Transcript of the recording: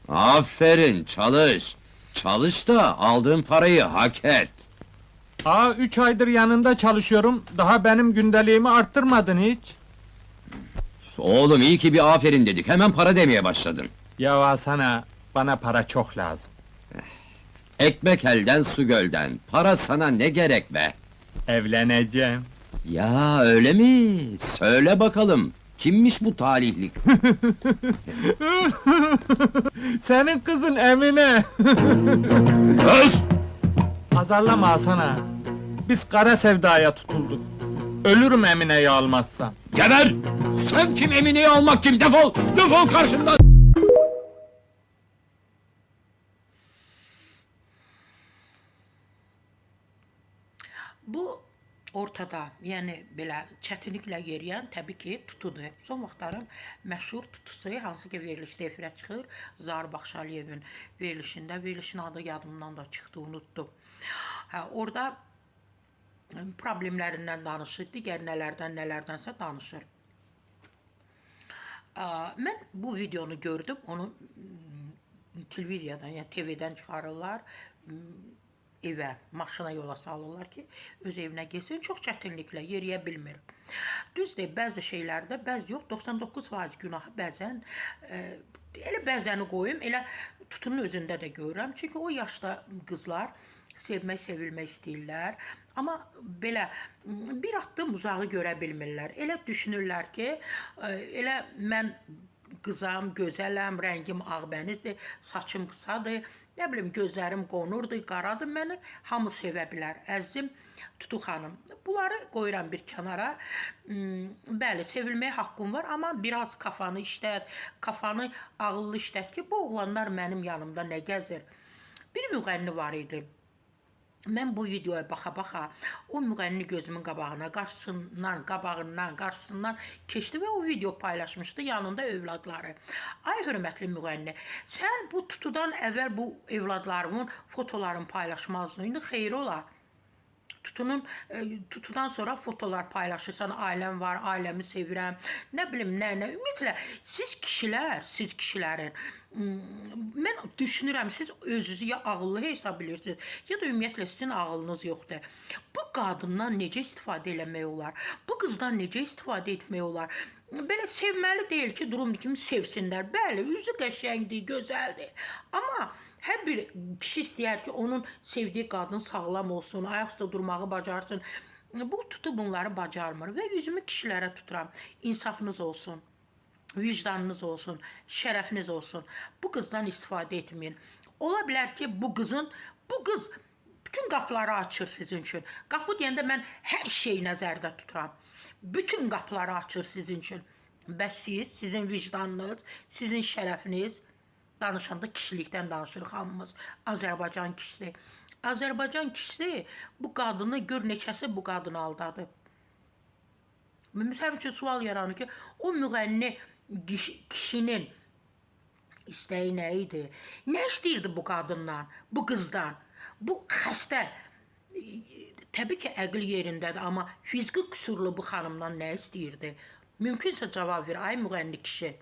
Aferin, çalış. Çalış da aldığın parayı hak et. 3 aydır yanında çalışıyorum, daha benim gündeliğimi arttırmadın hiç. Oğlum iyi ki bir aferin dedik, hemen para demeye başladın. Ya Hasan'a, bana para çok lazım. Ekmek elden su gölden, para sana ne gerek be? Evleneceğim. Ya öyle mi? Söyle bakalım, kimmiş bu talihlik? Senin kızın Emine! Öz! Azarlama Hasan'a. Biz kara sevdaya tutulduk. Ölürüm Emine'yi almazsam. Geber! Sen kim, Emine'yi almak kim? Defol! Defol karşımdan! Bu ortada, yəni belə çətinliklə yeriyən təbii ki, tutudur. Son vaxtların məşhur tutusu, hansı ki verilişdə efirə çıxır, Zahir Baxşaliyevin verilişində, verilişin adı yadımdan da çıxdı, unutdum. Orada problemlərindən danışır, digər nələrdənsə danışır. Mən bu videonu gördüm, onu televiziyadan, yəni TV-dən çıxarırlar, evə, maşına yola salırlar ki, öz evinə getsin, çox çətinliklə yeriyə bilmir. Düzdür, bəzi şeylərdə, bəzi yox, 99% günahı bəzən, elə bəzəni qoyum, elə tutunun özündə də görürəm. Çünki o yaşda qızlar sevmək, sevilmək istəyirlər, amma belə bir addım uzağı görə bilmirlər. Elə düşünürlər ki, elə mən qızam, gözələm, rəngim ağbənizdir, saçım qısadır, nə bilim, gözlərim qonurdur, qaradır, məni hamı sevə bilər. Əzizim Tutu xanım, bunları qoyuram bir kənara. Bəli, sevilməyə haqqım var, amma biraz kafanı işlət, kafanı ağıllı işlət ki, bu oğlanlar mənim yanımda nə gəzir? Bir müğənni var idi. Mən bu videoya baxa-baxa, o müğənni gözümün qabağına, qarşısından keçdi və o video paylaşmışdı, yanında övladları. Ay hörmətli müğənni, sən bu tutudan əvvəl bu övladlarımın fotolarını paylaşmazdın, xeyir ola. Tutudan sonra fotolar paylaşırsan, ailəm var, ailəmi sevirəm, nə bilim, nə, ümumiyyətlə, siz kişilərin, mən düşünürəm, siz özünüzü ya ağıllı hesab bilirsiniz, ya da ümumiyyətlə sizin ağılınız yoxdur. Bu qadından necə istifadə eləmək olar? Bu qızdan necə istifadə etmək olar? Belə sevməli deyil ki, durum kimi sevsinlər. Bəli, üzü qəşəngdir, gözəldir. Amma hər bir kişi istəyər ki, onun sevdiyi qadın sağlam olsun, ayaq üstə durmağı bacarsın. Bu tutu bunları bacarmır və üzümü kişilərə tuturam. İnsafınız olsun, vicdanınız olsun, şərəfiniz olsun. Bu qızdan istifadə etməyin. Ola bilər ki, bu qız bütün qapıları açır sizin üçün. Qapı deyəndə mən hər şeyi nəzərdə tuturam. Bütün qapıları açır sizin üçün. Bəs siz, sizin vicdanınız, sizin şərəfiniz, danışanda kişilikdən danışırıq hamımız. Azərbaycan kişisi. Azərbaycan kişisi bu qadını, gör neçəsi bu qadını aldadı. Məsələn üçün sual yaranır ki, o müğənni kişinin istəyi nə idi? Nə istəyirdi bu qadından, bu qızdan? Bu xəstə, təbii ki, əql yerindədir, amma fiziki qüsurlu bu xanımdan nə istəyirdi? Mümkünsə cavab ver, ay müğənni kişi.